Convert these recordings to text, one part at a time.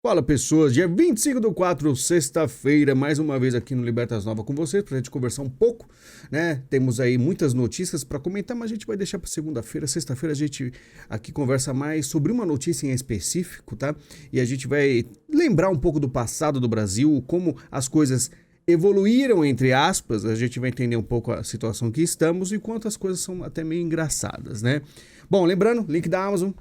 Fala pessoas, dia 25/4, sexta-feira, mais uma vez aqui no Libertas Nova com vocês, pra gente conversar um pouco, né? Temos aí muitas notícias para comentar, mas a gente vai deixar para segunda-feira. Sexta-feira a gente aqui conversa mais sobre uma notícia em específico, tá? E a gente vai lembrar um pouco do passado do Brasil, como as coisas evoluíram, entre aspas, a gente vai entender um pouco a situação que estamos e quantas coisas são até meio engraçadas, né? Bom, lembrando, link da Amazon,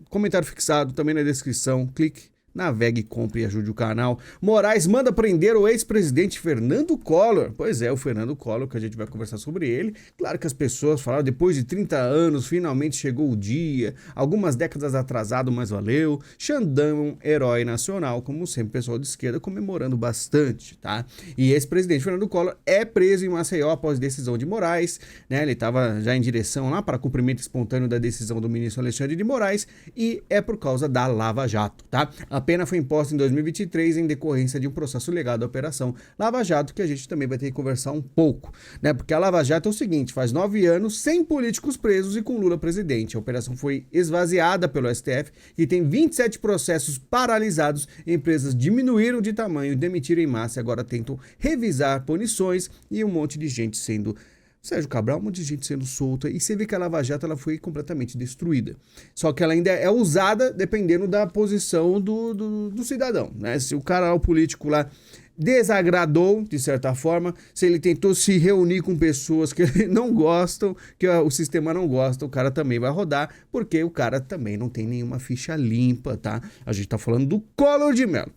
comentário fixado também na descrição, clique. Navegue, compre e ajude o canal. Moraes manda prender o ex-presidente Fernando Collor. Pois é, o Fernando Collor, que a gente vai conversar sobre ele. Claro que as pessoas falaram, depois de 30 anos, finalmente chegou o dia. Algumas décadas atrasado, mas valeu. Xandão, herói nacional, como sempre, o pessoal de esquerda comemorando bastante, tá? E ex-presidente Fernando Collor é preso em Maceió após decisão de Moraes, né? Ele estava já em direção lá para cumprimento espontâneo da decisão do ministro Alexandre de Moraes e é por causa da Lava Jato, tá? A pena foi imposta em 2023 em decorrência de um processo legado à Operação Lava Jato, que a gente também vai ter que conversar um pouco, né? Porque a Lava Jato é o seguinte, faz 9 anos, sem políticos presos e com Lula presidente. A operação foi esvaziada pelo STF, que tem 27 processos paralisados, empresas diminuíram de tamanho, demitiram em massa e agora tentam revisar punições e um monte de gente sendo... Sérgio Cabral, um monte de gente sendo solta, e você vê que a Lava Jato ela foi completamente destruída. Só que ela ainda é usada dependendo da posição do cidadão, né? Se o cara, o político lá, desagradou, de certa forma, se ele tentou se reunir com pessoas que não gostam, que o sistema não gosta, o cara também vai rodar, porque o cara também não tem nenhuma ficha limpa, tá? A gente tá falando do Collor de Mello.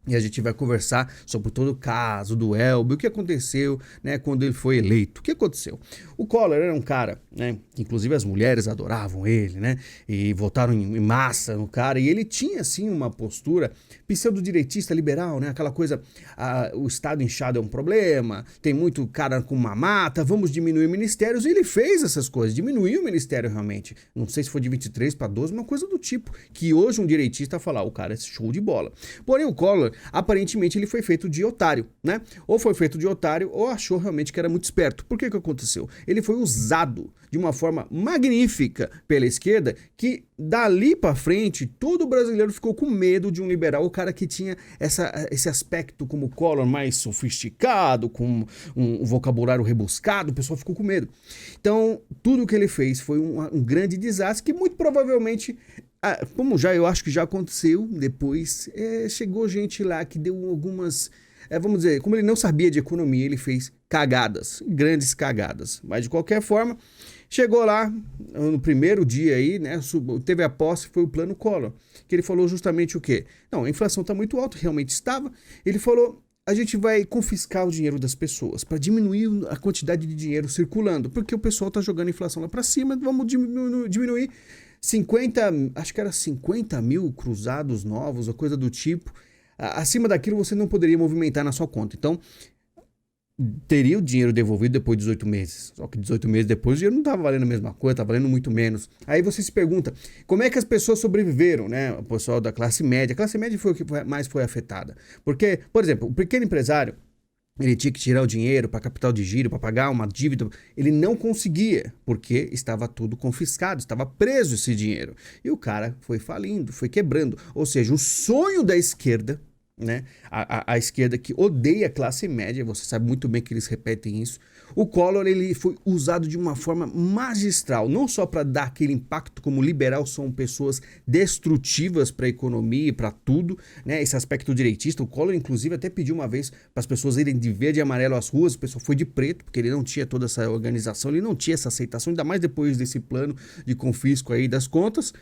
E a gente vai conversar sobre todo o caso do Elbio, o que aconteceu, né, quando ele foi eleito. O que aconteceu? O Collor era um cara, né, que inclusive as mulheres adoravam ele, né, e votaram em massa no cara, e ele tinha, assim, uma postura pseudo-direitista liberal, né, aquela coisa, o Estado inchado é um problema, tem muito cara com mamata, vamos diminuir ministérios, e ele fez essas coisas, diminuiu o ministério realmente. Não sei se foi de 23 para 12, uma coisa do tipo, que hoje um direitista fala, o cara é show de bola. Porém, o Collor, aparentemente ele foi feito de otário, né? Ou foi feito de otário ou achou realmente que era muito esperto. Por que que aconteceu? Ele foi usado de uma forma magnífica pela esquerda que dali pra frente todo brasileiro ficou com medo de um liberal, o cara que tinha esse aspecto como Collor mais sofisticado, com um vocabulário rebuscado, o pessoal ficou com medo. Então, tudo que ele fez foi um grande desastre que muito provavelmente... como já eu acho que já aconteceu depois, chegou gente lá que deu algumas, vamos dizer, como ele não sabia de economia, ele fez cagadas, grandes cagadas. Mas de qualquer forma, chegou lá no primeiro dia aí, né, teve a posse, foi o plano Collor, que ele falou justamente o quê? Não, a inflação está muito alta, realmente estava. Ele falou, a gente vai confiscar o dinheiro das pessoas para diminuir a quantidade de dinheiro circulando, porque o pessoal está jogando a inflação lá para cima, vamos diminuir 50, acho que era 50 mil cruzados novos, ou coisa do tipo. Acima daquilo você não poderia movimentar na sua conta. Então, teria o dinheiro devolvido depois de 18 meses. Só que 18 meses depois o dinheiro não estava valendo a mesma coisa, estava valendo muito menos. Aí você se pergunta, como é que as pessoas sobreviveram, né? O pessoal da classe média. A classe média foi o que mais foi afetada. Porque, por exemplo, o pequeno empresário, ele tinha que tirar o dinheiro para capital de giro, para pagar uma dívida. Ele não conseguia, porque estava tudo confiscado, estava preso esse dinheiro. E o cara foi falindo, foi quebrando. Ou seja, o sonho da esquerda, né? A esquerda que odeia a classe média, você sabe muito bem que eles repetem isso. O Collor, ele foi usado de uma forma magistral, não só para dar aquele impacto como liberal são pessoas destrutivas para a economia e para tudo, né? Esse aspecto direitista, o Collor inclusive até pediu uma vez para as pessoas irem de verde e amarelo às ruas, o pessoal foi de preto, porque ele não tinha toda essa organização, ele não tinha essa aceitação, ainda mais depois desse plano de confisco aí das contas.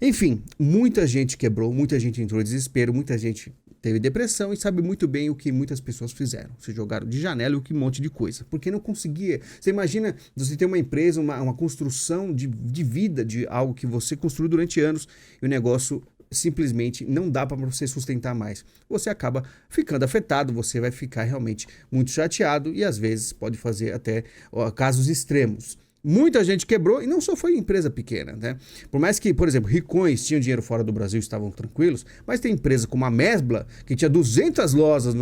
Enfim, muita gente quebrou, muita gente entrou em desespero, muita gente teve depressão e sabe muito bem o que muitas pessoas fizeram. Se jogaram de janela e um monte de coisa. Porque não conseguia. Você imagina você ter uma empresa, uma construção de vida, de algo que você construiu durante anos e o negócio simplesmente não dá para você sustentar mais. Você acaba ficando afetado, você vai ficar realmente muito chateado e às vezes pode fazer até casos extremos. Muita gente quebrou e não só foi empresa pequena, né? Por mais que, por exemplo, ricões tinham dinheiro fora do Brasil e estavam tranquilos, mas tem empresa como a Mesbla, que tinha 200 lojas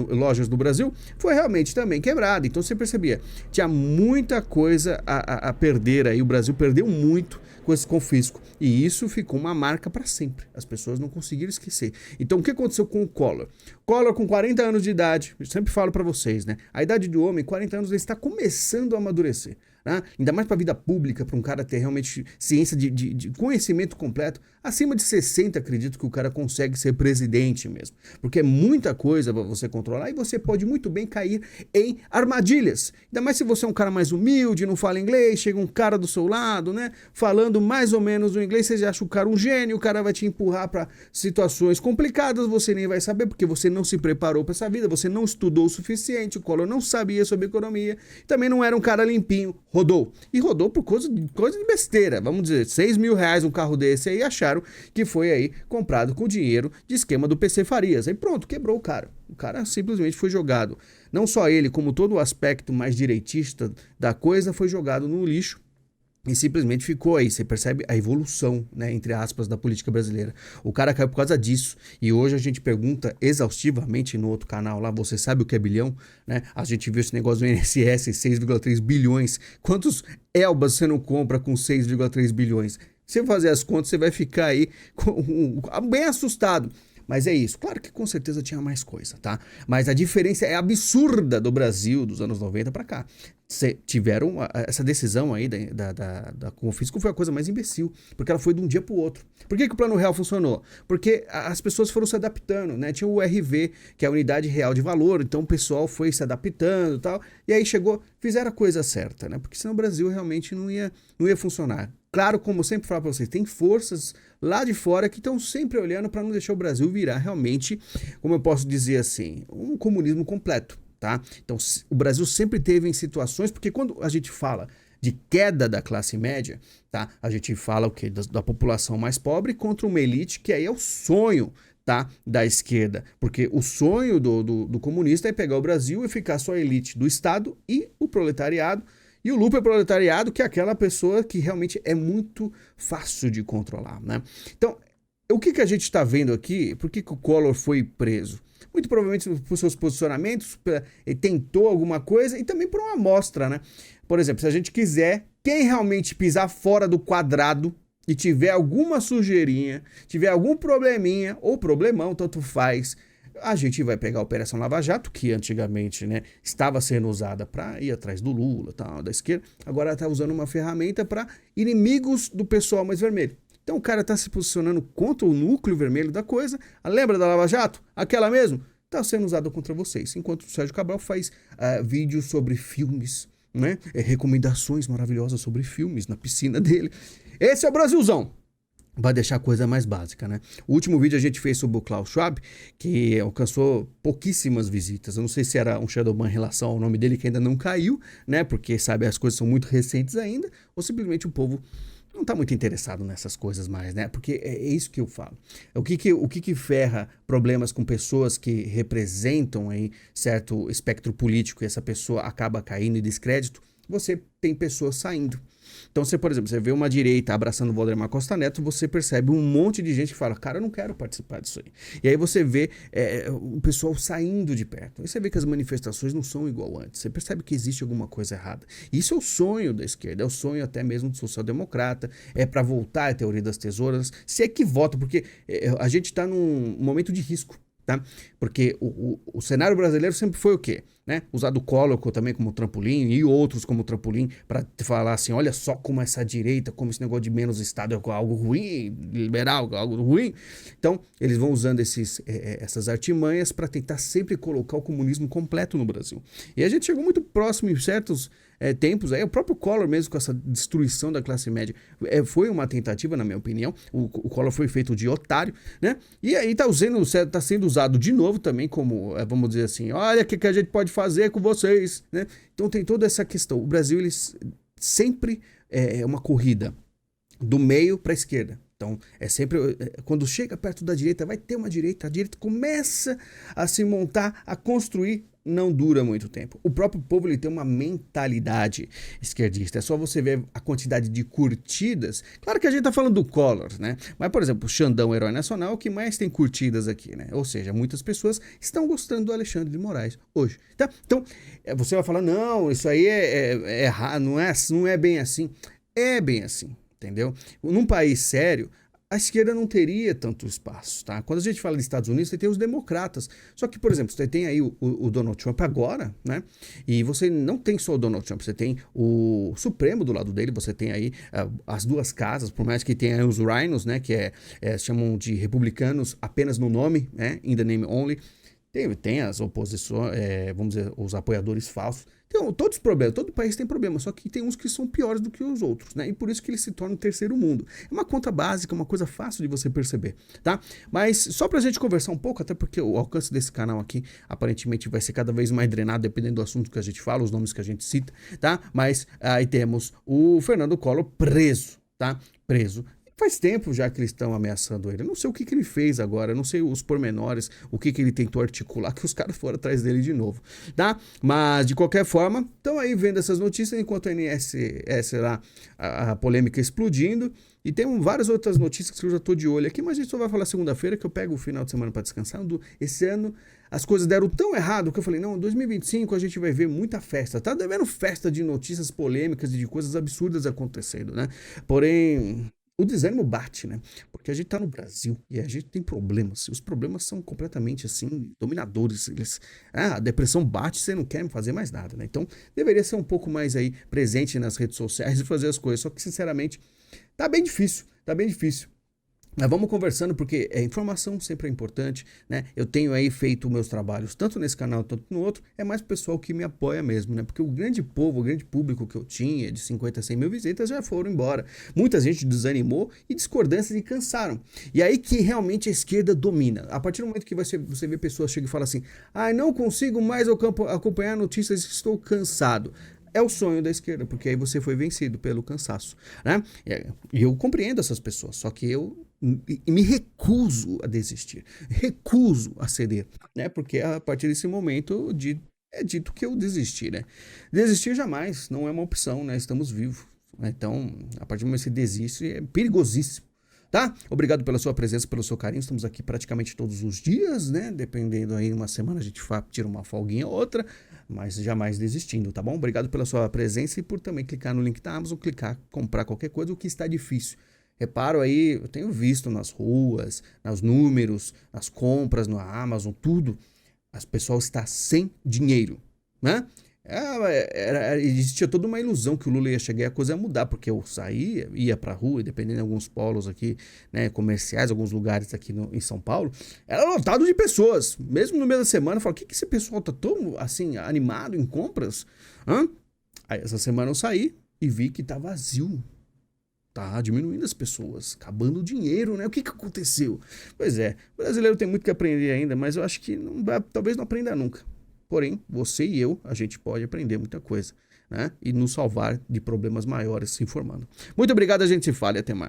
no Brasil, foi realmente também quebrada. Então você percebia, tinha muita coisa a perder aí, o Brasil perdeu muito com esse confisco. E isso ficou uma marca para sempre. As pessoas não conseguiram esquecer. Então o que aconteceu com o Collor? Collor com 40 anos de idade, eu sempre falo para vocês, né? A idade do homem, 40 anos, ele está começando a amadurecer. Né? Ainda mais para a vida pública, para um cara ter realmente ciência de conhecimento completo. Acima de 60, acredito que o cara consegue ser presidente mesmo. Porque é muita coisa para você controlar e você pode muito bem cair em armadilhas. Ainda mais se você é um cara mais humilde, não fala inglês, chega um cara do seu lado, né? Falando mais ou menos o inglês, você já acha o cara um gênio, o cara vai te empurrar para situações complicadas, você nem vai saber, porque você não se preparou para essa vida, você não estudou o suficiente, o Collor não sabia sobre economia, também não era um cara limpinho. Rodou. E rodou por coisa de besteira. Vamos dizer, 6 mil reais um carro desse aí, acharam que foi aí comprado com dinheiro de esquema do PC Farias. Aí pronto, quebrou o cara. O cara simplesmente foi jogado. Não só ele, como todo o aspecto mais direitista da coisa foi jogado no lixo. E simplesmente ficou aí, você percebe a evolução, né, entre aspas, da política brasileira. O cara caiu por causa disso. E hoje a gente pergunta exaustivamente no outro canal lá, você sabe o que é bilhão? Né? A gente viu esse negócio do INSS, 6,3 bilhões. Quantos Elbas você não compra com 6,3 bilhões? Se você fazer as contas, você vai ficar aí bem assustado. Mas é isso. Claro que com certeza tinha mais coisa, tá? Mas a diferença é absurda do Brasil dos anos 90 para cá. Tiveram essa decisão aí da confisco foi a coisa mais imbecil, porque ela foi de um dia para o outro. Por que o Plano Real funcionou? Porque as pessoas foram se adaptando, né? Tinha o RV, que é a Unidade Real de Valor, então o pessoal foi se adaptando e tal, e aí fizeram a coisa certa, né? Porque senão o Brasil realmente não ia funcionar. Claro, como eu sempre falo para vocês, tem forças lá de fora que estão sempre olhando para não deixar o Brasil virar realmente, como eu posso dizer assim, um comunismo completo. Tá? Então, o Brasil sempre teve em situações, porque quando a gente fala de queda da classe média, tá? A gente fala o quê? Da população mais pobre contra uma elite, que aí é o sonho, tá? Da esquerda. Porque o sonho do comunista é pegar o Brasil e ficar só a elite do Estado e o proletariado. E o lucro proletariado, que é aquela pessoa que realmente é muito fácil de controlar, né? Então, o que a gente está vendo aqui? Por que o Collor foi preso? Muito provavelmente por seus posicionamentos, ele tentou alguma coisa e também por uma amostra, né? Por exemplo, se a gente quiser, quem realmente pisar fora do quadrado e tiver alguma sujeirinha, tiver algum probleminha ou problemão, tanto faz, a gente vai pegar a Operação Lava Jato, que antigamente, né, estava sendo usada para ir atrás do Lula, tal, da esquerda, agora está usando uma ferramenta para inimigos do pessoal mais vermelho. Então o cara está se posicionando contra o núcleo vermelho da coisa. Lembra da Lava Jato? Aquela mesmo? Está sendo usada contra vocês. Enquanto o Sérgio Cabral faz vídeos sobre filmes, né? Recomendações maravilhosas sobre filmes na piscina dele. Esse é o Brasilzão. Vai deixar a coisa mais básica, né? O último vídeo a gente fez sobre o Klaus Schwab, que alcançou pouquíssimas visitas. Eu não sei se era um shadowban em relação ao nome dele, que ainda não caiu, né? Porque, sabe, as coisas são muito recentes ainda. Ou simplesmente o povo não está muito interessado nessas coisas mais, né? Porque é isso que eu falo. O que ferra problemas com pessoas que representam aí certo espectro político e essa pessoa acaba caindo em descrédito? Você tem pessoas saindo. Então, por exemplo, você vê uma direita abraçando o Valdemar Costa Neto, você percebe um monte de gente que fala, cara, eu não quero participar disso aí. E aí você vê o pessoal saindo de perto. Aí você vê que as manifestações não são igual antes. Você percebe que existe alguma coisa errada. Isso é o sonho da esquerda, é o sonho até mesmo do social-democrata, é para voltar à teoria das tesouras, se é que vota, porque a gente está num momento de risco. Tá? Porque o cenário brasileiro sempre foi o quê? Né? Usado o Collor também como trampolim e outros como trampolim para falar assim, olha só como essa direita, como esse negócio de menos Estado é algo ruim, liberal, algo ruim. Então, eles vão usando essas artimanhas para tentar sempre colocar o comunismo completo no Brasil. E a gente chegou muito próximo em certos tempos, aí o próprio Collor mesmo com essa destruição da classe média foi uma tentativa, na minha opinião. O Collor foi feito de otário, né? E aí tá sendo usado de novo também como, vamos dizer assim, olha o que a gente pode fazer com vocês, né? Então tem toda essa questão. O Brasil, ele sempre é uma corrida do meio para a esquerda. Então, é sempre, quando chega perto da direita, vai ter uma direita, a direita começa a se montar, a construir, não dura muito tempo. O próprio povo ele tem uma mentalidade esquerdista, é só você ver a quantidade de curtidas. Claro que a gente tá falando do Collor, né? Mas, por exemplo, o Xandão, herói nacional, o que mais tem curtidas aqui, né? Ou seja, muitas pessoas estão gostando do Alexandre de Moraes hoje, tá? Então, você vai falar, não, isso aí é errado, não é bem assim. É bem assim. Entendeu? Num país sério, a esquerda não teria tanto espaço, tá? Quando a gente fala dos Estados Unidos, você tem os democratas. Só que, por exemplo, você tem aí o Donald Trump agora, né? E você não tem só o Donald Trump, você tem o Supremo do lado dele, você tem aí as duas casas, por mais que tenha os Rhinos, né? Que chamam de republicanos apenas no nome, né? In the name only. Tem as oposições, vamos dizer, os apoiadores falsos. Então, todos os problemas, todo país tem problemas, só que tem uns que são piores do que os outros, né? E por isso que ele se torna um terceiro mundo. É uma conta básica, uma coisa fácil de você perceber, tá? Mas só pra gente conversar um pouco, até porque o alcance desse canal aqui, aparentemente, vai ser cada vez mais drenado, dependendo do assunto que a gente fala, os nomes que a gente cita, tá? Mas aí temos o Fernando Collor preso, tá? Preso. Faz tempo já que eles estão ameaçando ele. Eu não sei o que ele fez agora, eu não sei os pormenores, o que ele tentou articular, que os caras foram atrás dele de novo, tá? Mas, de qualquer forma, estão aí vendo essas notícias, enquanto a NSS lá, a polêmica explodindo, e tem várias outras notícias que eu já tô de olho aqui, mas a gente só vai falar segunda-feira, que eu pego o final de semana para descansar. Esse ano, as coisas deram tão errado que eu falei, não, em 2025 a gente vai ver muita festa. Tá devendo festa de notícias polêmicas e de coisas absurdas acontecendo, né? Porém, o desânimo bate, né? Porque a gente tá no Brasil e a gente tem problemas. E os problemas são completamente, assim, dominadores. A depressão bate, você não quer fazer mais nada, né? Então, deveria ser um pouco mais aí presente nas redes sociais e fazer as coisas. Só que, sinceramente, tá bem difícil. Tá bem difícil. Mas vamos conversando, porque informação sempre é importante, né? Eu tenho aí feito meus trabalhos, tanto nesse canal, tanto no outro, é mais o pessoal que me apoia mesmo, né? Porque o grande povo, o grande público que eu tinha, de 50 a 100 mil visitas, já foram embora. Muita gente desanimou e discordâncias e cansaram. E aí que realmente a esquerda domina. A partir do momento que você vê pessoas chegam e falam assim, não consigo mais acompanhar notícias, estou cansado. É o sonho da esquerda, porque aí você foi vencido pelo cansaço, né? E eu compreendo essas pessoas, só que eu me recuso a desistir, recuso a ceder, né? Porque a partir desse momento é dito que eu desisti, né? Desistir jamais, não é uma opção, né? Estamos vivos, né? Então, a partir do momento que você desiste, é perigosíssimo. Tá? Obrigado pela sua presença, pelo seu carinho. Estamos aqui praticamente todos os dias, né? Dependendo aí, uma semana a gente tira uma folguinha ou outra, mas jamais desistindo, tá bom? Obrigado pela sua presença e por também clicar no link da Amazon, comprar qualquer coisa, o que está difícil. Reparo aí, eu tenho visto nas ruas, nos números, nas compras, na Amazon, tudo. As pessoas estão sem dinheiro, né? Existia toda uma ilusão que o Lula ia chegar e a coisa ia mudar, porque eu saía, ia pra rua, e dependendo de alguns polos aqui, né, comerciais, alguns lugares aqui em São Paulo, era lotado de pessoas. Mesmo no meio da semana, eu falo, o que esse pessoal tá tão, assim, animado em compras? Aí essa semana eu saí e vi que tá vazio. Tá diminuindo as pessoas, acabando o dinheiro, né? O que aconteceu? Pois é, o brasileiro tem muito que aprender ainda, mas eu acho que talvez não aprenda nunca. Porém, você e eu, a gente pode aprender muita coisa, né? E nos salvar de problemas maiores se informando. Muito obrigado, a gente se fala e até mais.